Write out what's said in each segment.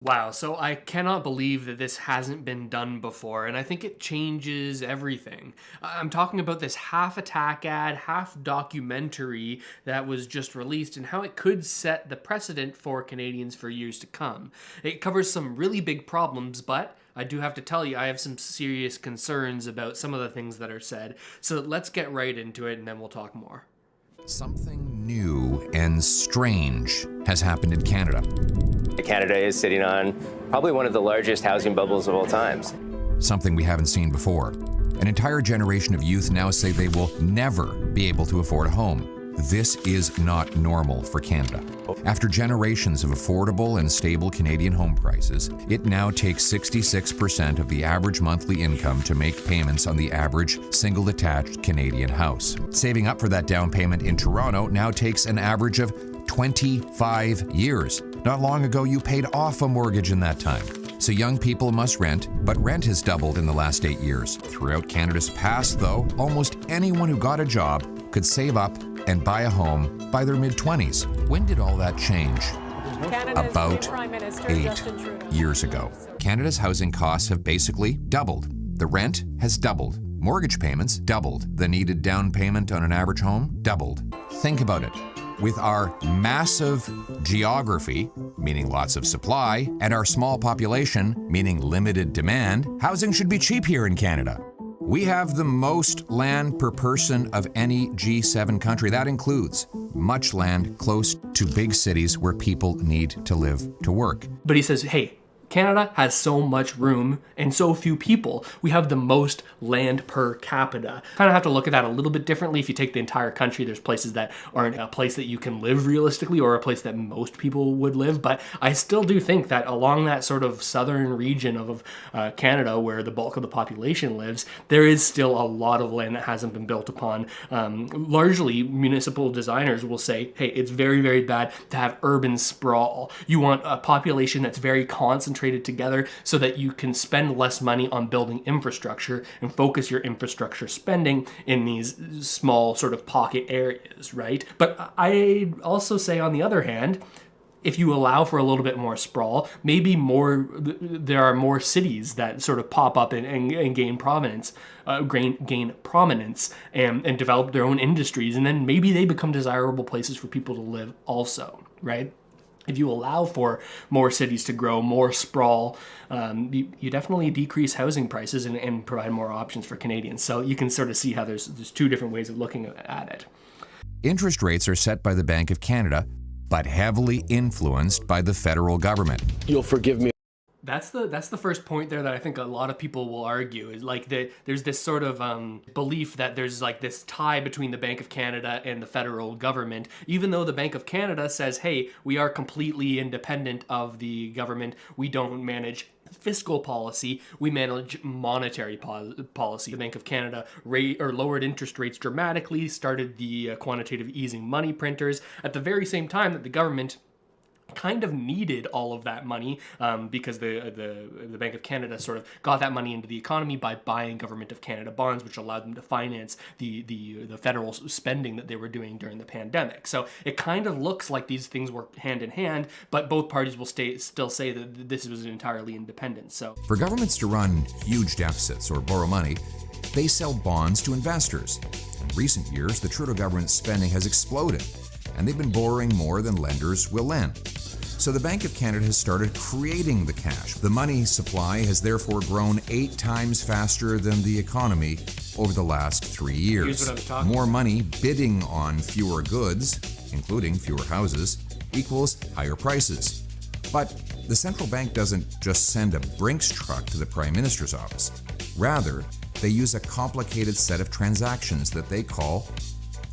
Wow, so I cannot believe that this hasn't been done before, and I think it changes everything. I'm talking about this half attack ad, half documentary that was just released and how it could set the precedent for Canadians for years to come. It covers some really big problems, but I do have to tell you, I have some serious concerns about some of the things that are said. So let's get right into it and then we'll talk more. Something new and strange has happened in Canada. Canada is sitting on probably one of the largest housing bubbles of all times. Something we haven't seen before. An entire generation of youth now say they will never be able to afford a home. This is not normal for Canada. After generations of affordable and stable Canadian home prices, it now takes 66% of the average monthly income to make payments on the average single-detached Canadian house. Saving up for that down payment in Toronto now takes an average of 25 years. Not long ago, you paid off a mortgage in that time. So young people must rent, but rent has doubled in the last 8 years. Throughout Canada's past, though, almost anyone who got a job could save up and buy a home by their mid-20s. When did all that change? Canada's About Prime Minister 8 years ago. Canada's housing costs have basically doubled. The rent has doubled. Mortgage payments doubled. The needed down payment on an average home doubled. Think about it. With our massive geography, meaning lots of supply, and our small population, meaning limited demand, housing should be cheap here in Canada. We have the most land per person of any G7 country. That includes much land close to big cities where people need to live to work. But he says, hey, Canada has so much room and so few people. We have the most land per capita. Kind of have to look at that a little bit differently. If you take the entire country, there's places that aren't a place that you can live realistically or a place that most people would live. But I still do think that along that sort of southern region of Canada where the bulk of the population lives, there is still a lot of land that hasn't been built upon. Largely, municipal designers will say, hey, it's very, very bad to have urban sprawl. You want a population that's very concentrated together so that you can spend less money on building infrastructure and focus your infrastructure spending in these small sort of pocket areas, right? But I also say on the other hand, if you allow for a little bit more sprawl, maybe there are more cities that sort of pop up and gain prominence, gain prominence and develop their own industries, and then maybe they become desirable places for people to live also, right? If you allow for more cities to grow, more sprawl, you definitely decrease housing prices and provide more options for Canadians. So you can sort of see how there's two different ways of looking at it. Interest rates are set by the Bank of Canada, but heavily influenced by the federal government. You'll forgive me. That's the first point there that I think a lot of people will argue is like there's this sort of belief that there's like this tie between the Bank of Canada and the federal government, even though the Bank of Canada says, hey, we are completely independent of the government. We don't manage fiscal policy, we manage monetary policy. The Bank of Canada lowered interest rates dramatically, started the quantitative easing money printers at the very same time that the government kind of needed all of that money because the Bank of Canada sort of got that money into the economy by buying Government of Canada bonds, which allowed them to finance the federal spending that they were doing during the pandemic. So it kind of looks like these things work hand in hand, but both parties will still say that this was entirely independent. So for governments to run huge deficits or borrow money, they sell bonds to investors. In recent years, the Trudeau government's spending has exploded, and they've been borrowing more than lenders will lend. So the Bank of Canada has started creating the cash. The money supply has therefore grown 8 times faster than the economy over the last 3 years. Here's what I was talking More money bidding on fewer goods, including fewer houses, equals higher prices. But the central bank doesn't just send a Brinks truck to the Prime Minister's office. Rather, they use a complicated set of transactions that they call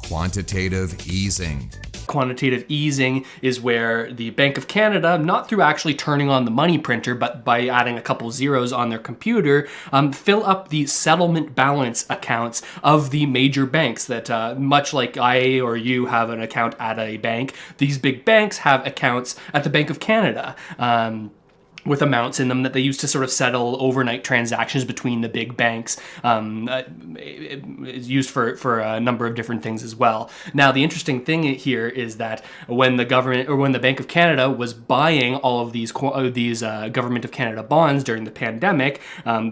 quantitative easing. Quantitative easing is where the Bank of Canada, not through actually turning on the money printer, but by adding a couple zeros on their computer, fill up the settlement balance accounts of the major banks that, much like I or you have an account at a bank, these big banks have accounts at the Bank of Canada. with amounts in them that they used to sort of settle overnight transactions between the big banks. It's used for a number of different things as well. Now, the interesting thing here is that when the government, or when the Bank of Canada was buying all of these Government of Canada bonds during the pandemic,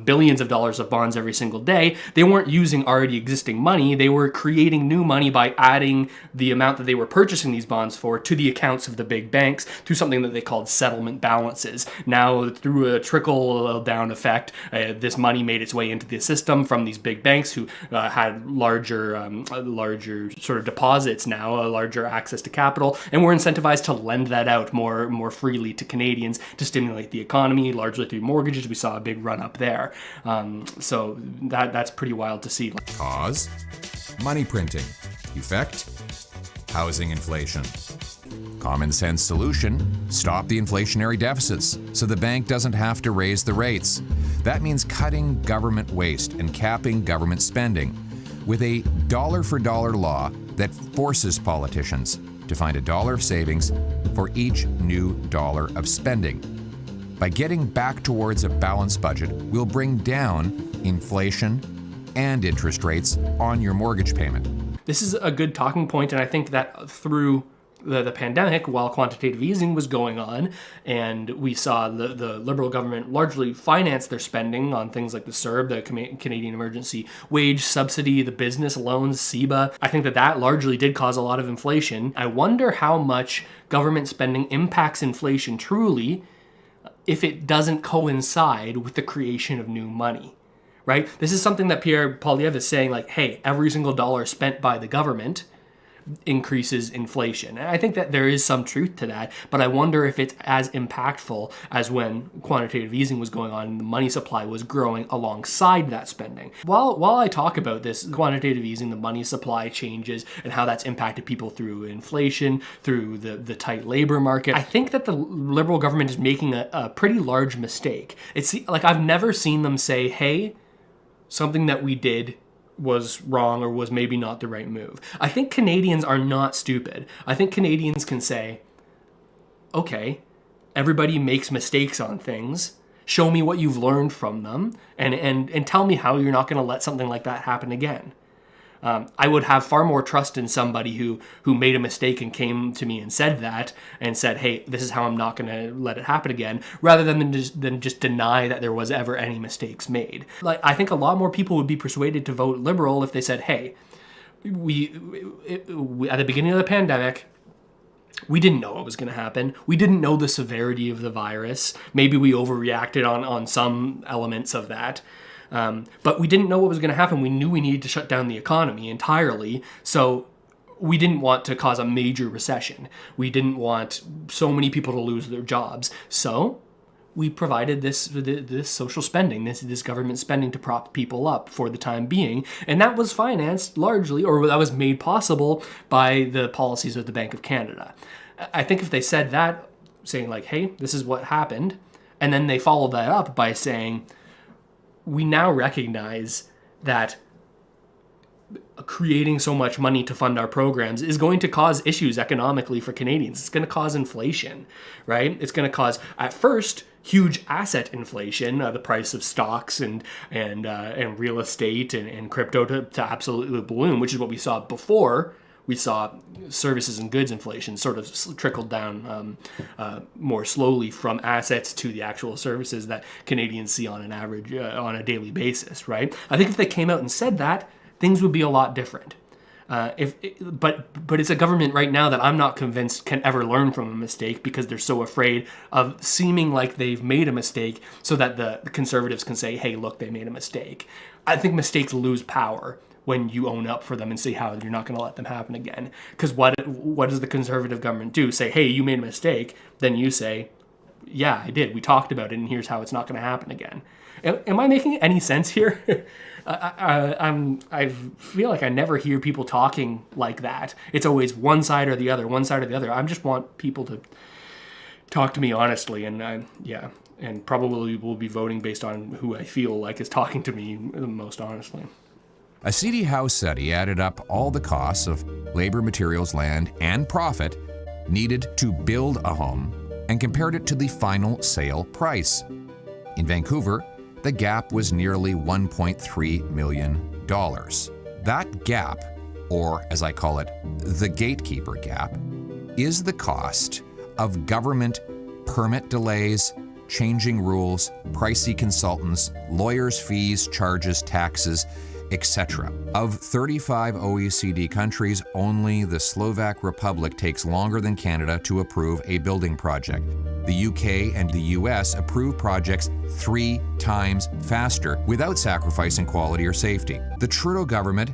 billions of dollars of bonds every single day, they weren't using already existing money. They were creating new money by adding the amount that they were purchasing these bonds for to the accounts of the big banks through something that they called settlement balances. Now, through a trickle-down effect, this money made its way into the system from these big banks who had larger sort of deposits now, larger access to capital, and were incentivized to lend that out more freely to Canadians to stimulate the economy, largely through mortgages. We saw a big run up there. So that's pretty wild to see. Cause? Money printing. Effect? Housing inflation. Common sense solution, stop the inflationary deficits so the bank doesn't have to raise the rates. That means cutting government waste and capping government spending with a dollar-for-dollar law that forces politicians to find $1 of savings for each new dollar of spending. By getting back towards a balanced budget, we'll bring down inflation and interest rates on your mortgage payment. This is a good talking point, and I think that through the pandemic, while quantitative easing was going on, and we saw the Liberal government largely finance their spending on things like the CERB, the Canadian Emergency Wage Subsidy, the business loans, CEBA, I think that largely did cause a lot of inflation. I wonder how much government spending impacts inflation truly if it doesn't coincide with the creation of new money, right? This is something that Pierre Poilievre is saying, like, hey, every single dollar spent by the government increases inflation. And I think that there is some truth to that, but I wonder if it's as impactful as when quantitative easing was going on and the money supply was growing alongside that spending. While I talk about this quantitative easing, the money supply changes, and how that's impacted people through inflation, through the tight labor market, I think that the Liberal government is making a pretty large mistake. It's like, I've never seen them say, hey, something that we did was wrong or was maybe not the right move. I think Canadians are not stupid. I think Canadians can say, okay, everybody makes mistakes on things. Show me what you've learned from them, and tell me how you're not going to let something like that happen again. I would have far more trust in somebody who made a mistake and came to me and said that, and said, hey, this is how I'm not going to let it happen again, rather than just deny that there was ever any mistakes made. Like, I think a lot more people would be persuaded to vote Liberal if they said, hey, we at the beginning of the pandemic, we didn't know what was going to happen. We didn't know the severity of the virus. Maybe we overreacted on some elements of that. But we didn't know what was going to happen. We knew we needed to shut down the economy entirely. So we didn't want to cause a major recession. We didn't want so many people to lose their jobs. So we provided this social spending, this government spending to prop people up for the time being. And that was financed largely, or that was made possible by the policies of the Bank of Canada. I think if they said that, saying like, hey, this is what happened, and then they followed that up by saying, we now recognize that creating so much money to fund our programs is going to cause issues economically for Canadians. It's going to cause inflation, right? It's going to cause, at first, huge asset inflation, the price of stocks and real estate and crypto to absolutely balloon, which is what we saw before. We saw services and goods inflation sort of trickled down more slowly from assets to the actual services that Canadians see on an average, on a daily basis, right? I think if they came out and said that, things would be a lot different. But it's a government right now that I'm not convinced can ever learn from a mistake, because they're so afraid of seeming like they've made a mistake so that the Conservatives can say, hey, look, they made a mistake. I think mistakes lose power when you own up for them and say how you're not going to let them happen again. Because what does the Conservative government do? Say, hey, you made a mistake. Then you say, yeah, I did. We talked about it, and here's how it's not going to happen again. Am I making any sense here? I feel like I never hear people talking like that. It's always one side or the other, one side or the other. I just want people to talk to me honestly, and and probably will be voting based on who I feel like is talking to me the most honestly. A CD House study added up all the costs of labor, materials, land, and profit needed to build a home and compared it to the final sale price. In Vancouver, the gap was nearly $1.3 million. That gap, or as I call it, the gatekeeper gap, is the cost of government permit delays, changing rules, pricey consultants, lawyers' fees, charges, taxes, etc. Of 35 OECD countries, only the Slovak Republic takes longer than Canada to approve a building project. The UK and the US approve projects 3 times faster without sacrificing quality or safety. The Trudeau government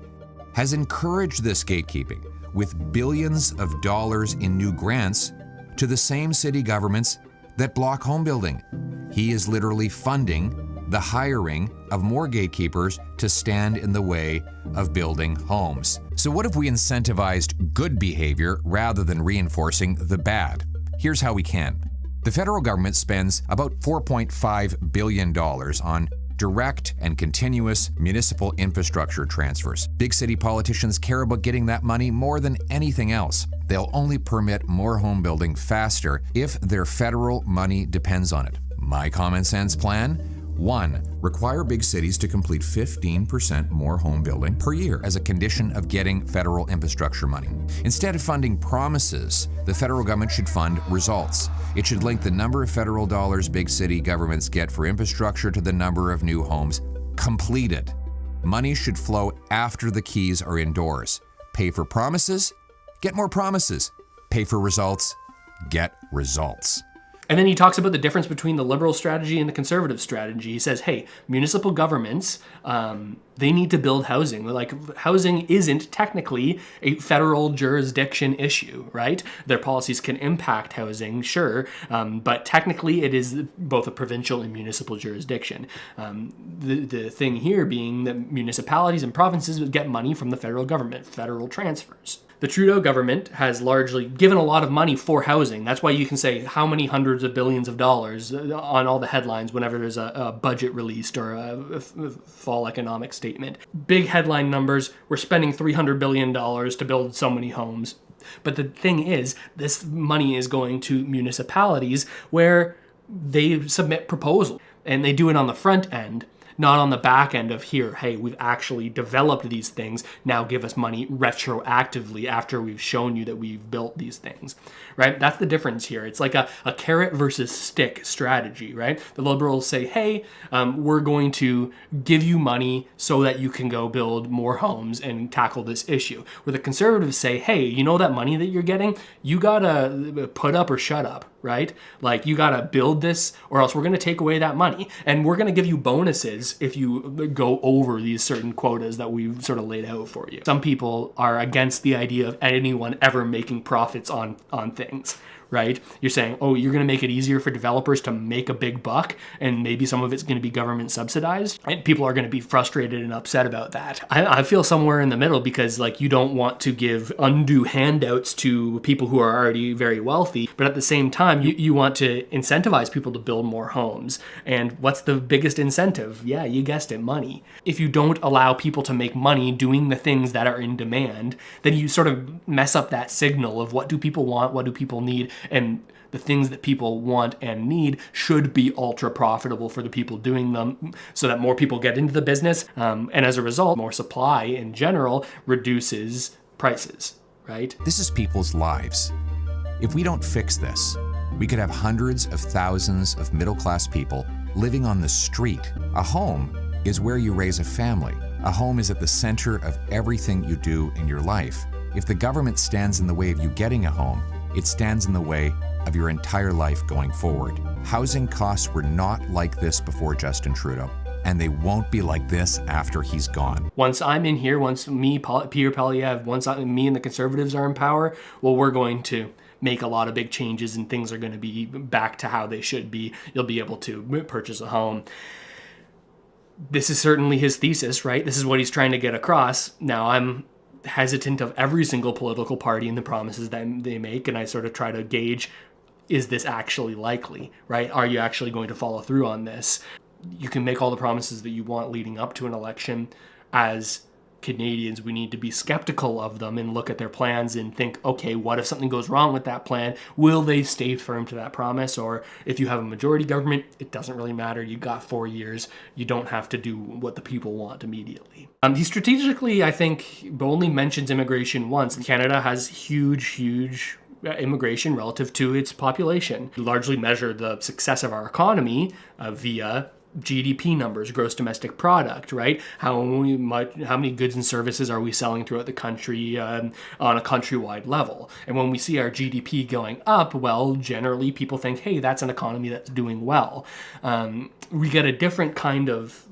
has encouraged this gatekeeping with billions of dollars in new grants to the same city governments that block home building. He is literally funding the hiring of more gatekeepers to stand in the way of building homes. So what if we incentivized good behavior rather than reinforcing the bad? Here's how we can. The federal government spends about $4.5 billion on direct and continuous municipal infrastructure transfers. Big city politicians care about getting that money more than anything else. They'll only permit more home building faster if their federal money depends on it. My common sense plan? 1. Require big cities to complete 15% more home building per year as a condition of getting federal infrastructure money. Instead of funding promises, the federal government should fund results. It should link the number of federal dollars big city governments get for infrastructure to the number of new homes completed. Money should flow after the keys are indoors. Pay for promises, get more promises. Pay for results, get results. And then he talks about the difference between the liberal strategy and the conservative strategy. He says, hey, municipal governments, they need to build housing. Like, housing isn't technically a federal jurisdiction issue, right? Their policies can impact housing, sure, but technically it is both a provincial and municipal jurisdiction. The thing here being that municipalities and provinces would get money from the federal government, federal transfers. The Trudeau government has largely given a lot of money for housing. That's why you can say how many hundreds of billions of dollars on all the headlines whenever there's a budget released or a fall economic statement. Big headline numbers, we're spending $300 billion to build so many homes. But the thing is, this money is going to municipalities where they submit proposals and they do it on the front end, not on the back end of here, hey, we've actually developed these things, now give us money retroactively after we've shown you that we've built these things, right? That's the difference here. It's like a carrot versus stick strategy, right? The liberals say, hey, we're going to give you money so that you can go build more homes and tackle this issue. Where the conservatives say, hey, you know that money that you're getting, you gotta put up or shut up, right? Like, you gotta build this or else we're gonna take away that money. And we're gonna give you bonuses if you go over these certain quotas that we've sort of laid out for you. Some people are against the idea of anyone ever making profits on things, right? You're saying, oh, you're going to make it easier for developers to make a big buck, and maybe some of it's going to be government subsidized, and people are going to be frustrated and upset about that. I feel somewhere in the middle because, like, you don't want to give undue handouts to people who are already very wealthy, but at the same time, you want to incentivize people to build more homes. And what's the biggest incentive? Yeah, you guessed it, money. If you don't allow people to make money doing the things that are in demand, then you sort of mess up that signal of what do people want, what do people need, and the things that people want and need should be ultra profitable for the people doing them so that more people get into the business. And as a result, more supply in general reduces prices, right? This is people's lives. If we don't fix this, we could have hundreds of thousands of middle-class people living on the street. A home is where you raise a family. A home is at the center of everything you do in your life. If the government stands in the way of you getting a home, it stands in the way of your entire life going forward. Housing costs were not like this before Justin Trudeau, and they won't be like this after he's gone. Once I'm in here, once me, Peter Poilievre, me and the Conservatives are in power, well, we're going to make a lot of big changes and things are going to be back to how they should be. You'll be able to purchase a home. This is certainly his thesis, right? This is what he's trying to get across. Now, I'm hesitant of every single political party and the promises that they make, and I sort of try to gauge, is this actually likely, right? Are you actually going to follow through on this? You can make all the promises that you want leading up to an election as Canadians, we need to be skeptical of them and look at their plans and think, okay, what if something goes wrong with that plan? Will they stay firm to that promise? Or if you have a majority government, it doesn't really matter. You got 4 years. You don't have to do what the people want immediately. He strategically, I think, only mentions immigration once. Canada has huge immigration relative to its population. We largely measure the success of our economy via GDP numbers, gross domestic product, right? How many goods and services are we selling throughout the country on a countrywide level? And when we see our GDP going up, well, generally people think, hey, that's an economy that's doing well. We get a different kind of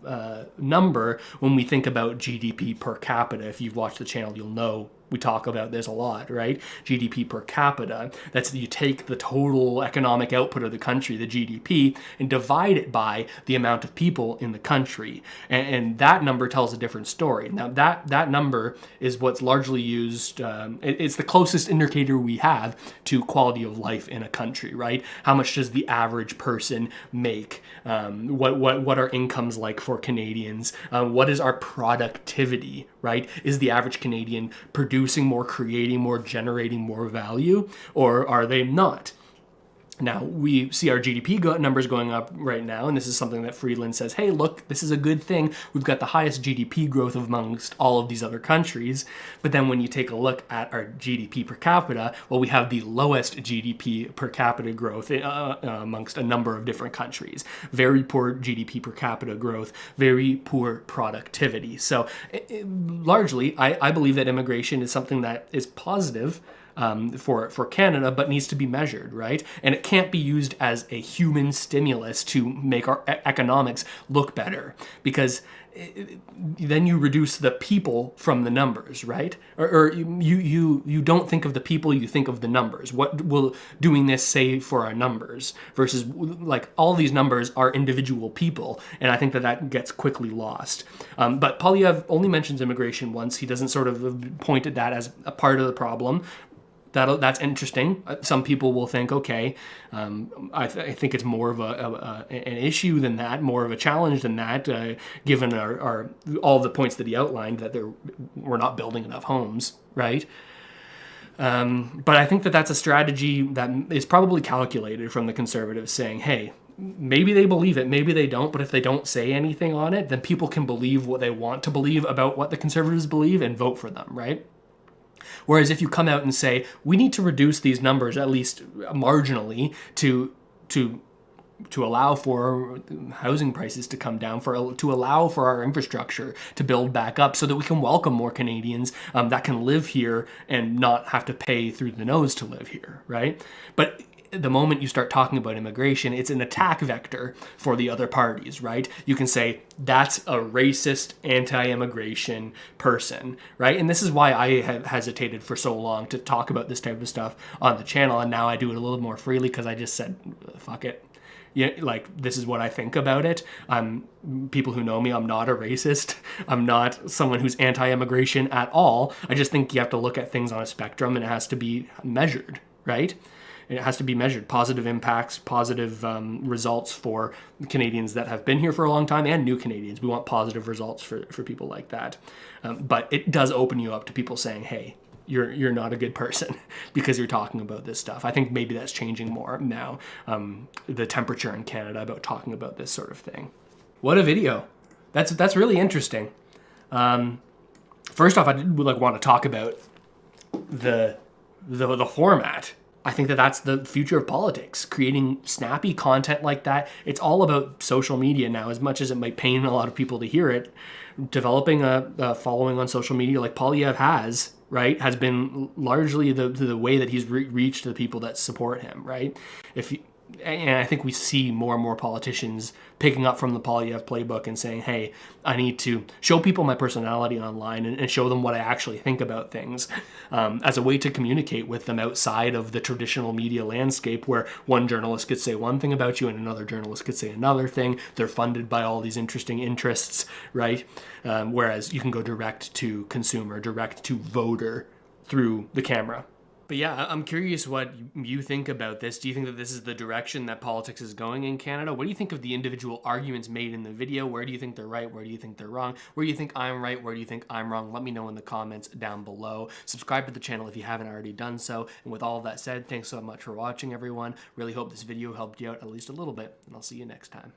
number when we think about GDP per capita. If you've watched the channel, you'll know we talk about this a lot, right? GDP per capita. That's you take the total economic output of the country, the GDP, and divide it by the amount of people in the country. And that number tells a different story. Now, that number is what's largely used, it's the closest indicator we have to quality of life in a country, right? How much does the average person make? What are incomes like for Canadians? What is our productivity, right? Is the average Canadian producing more, creating more, generating more value, or are they not? Now, we see our GDP numbers going up right now, and this is something that Friedland says, hey, look, this is a good thing. We've got the highest GDP growth amongst all of these other countries. But then when you take a look at our GDP per capita, well, we have the lowest GDP per capita growth amongst a number of different countries. Very poor GDP per capita growth, very poor productivity. So largely, I believe that immigration is something that is positive for Canada, but needs to be measured, right? And it can't be used as a human stimulus to make our economics look better, because then you reduce the people from the numbers, right? Or you don't think of the people, you think of the numbers. What will doing this say for our numbers versus like all these numbers are individual people, and I think that gets quickly lost. But Poilievre only mentions immigration once. He doesn't sort of point at that as a part of the problem. That's interesting. Some people will think, okay, I think it's more of an issue than that, more of a challenge than that, given our all the points that he outlined, that we're not building enough homes, right? But I think that's a strategy that is probably calculated from the Conservatives, saying, hey, maybe they believe it, maybe they don't, but if they don't say anything on it, then people can believe what they want to believe about what the Conservatives believe and vote for them, right? Whereas if you come out and say, we need to reduce these numbers at least marginally to allow for housing prices to come down, to allow for our infrastructure to build back up so that we can welcome more Canadians that can live here and not have to pay through the nose to live here, right? But the moment you start talking about immigration, it's an attack vector for the other parties, right? You can say, that's a racist, anti-immigration person, right? And this is why I have hesitated for so long to talk about this type of stuff on the channel, and now I do it a little more freely because I just said, fuck it. Yeah, like, this is what I think about it. People who know me, I'm not a racist. I'm not someone who's anti-immigration at all. I just think you have to look at things on a spectrum, and it has to be measured, right? It has to be measured. Positive impacts, positive results for Canadians that have been here for a long time and new Canadians. We want positive results for people like that. But it does open you up to people saying, hey, you're not a good person because you're talking about this stuff. I think maybe that's changing more now, the temperature in Canada about talking about this sort of thing. What a video. That's really interesting. First off, I would want to talk about the format. I think that's the future of politics, creating snappy content like that. It's all about social media now, as much as it might pain a lot of people to hear it. Developing a following on social media like Poilievre has, right, has been largely the way that he's reached the people that support him, right? And I think we see more and more politicians picking up from the Poilievre playbook and saying, hey, I need to show people my personality online and show them what I actually think about things, as a way to communicate with them outside of the traditional media landscape where one journalist could say one thing about you and another journalist could say another thing. They're funded by all these interesting interests, right? Whereas you can go direct to consumer, direct to voter through the camera. But yeah, I'm curious what you think about this. Do you think that this is the direction that politics is going in Canada? What do you think of the individual arguments made in the video? Where do you think they're right? Where do you think they're wrong? Where do you think I'm right? Where do you think I'm wrong? Let me know in the comments down below. Subscribe to the channel if you haven't already done so. And with all of that said, thanks so much for watching, everyone. Really hope this video helped you out at least a little bit, and I'll see you next time.